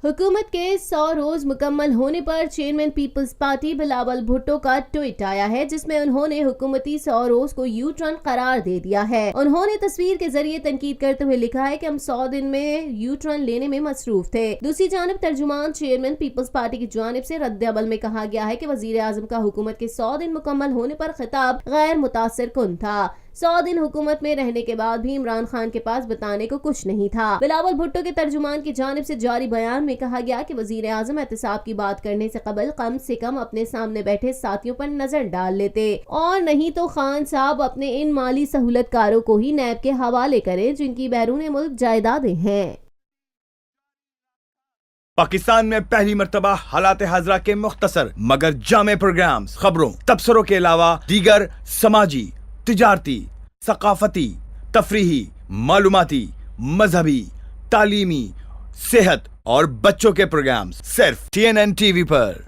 हुकूमत के 100 रोज मुकम्मल होने पर चेयरमैन पीपल्स पार्टी बिलावल भुट्टो का ट्वीट आया है, जिसमें उन्होंने हुकूमती 100 रोज को यू टर्न करार दे दिया है। उन्होंने तस्वीर के जरिए तनकीद करते हुए लिखा है कि हम 100 दिन में यू टर्न लेने में मसरूफ थे। दूसरी जानब तर्जुमान चेयरमैन पीपल्स पार्टी की जानिब से रद्द अमल में कहा गया है कि वजीर आजम का हुकूमत के 100 दिन मुकम्मल होने पर खिताब गैर मुतासिर कुन था। 100 दिन हुकूमत में रहने के बाद भी इमरान खान के पास बताने को कुछ नहीं था। बिलावल भुट्टो के तर्जुमान की जानिब से जारी बयान में कहा गया कि वजीर आजम एहतसाब की बात करने से कम से कम अपने सामने बैठे साथियों पर नजर डाल लेते, और नहीं तो खान साहब अपने इन माली सहूलतकारों को ही नैब के हवाले करें जिनकी बैरून मुल्क जायदादें हैं। पाकिस्तान में पहली मर्तबा हालात हाजरा के मुख्तसर मगर जामे प्रोग्राम्स, खबरों, तबसरों के अलावा दीगर समाजी, तिजारती, सकाफती, तफरीही, मालूमाती, मजहबी, तालीमी, सेहत और बच्चों के प्रोग्राम्स सिर्फ TNN TV पर।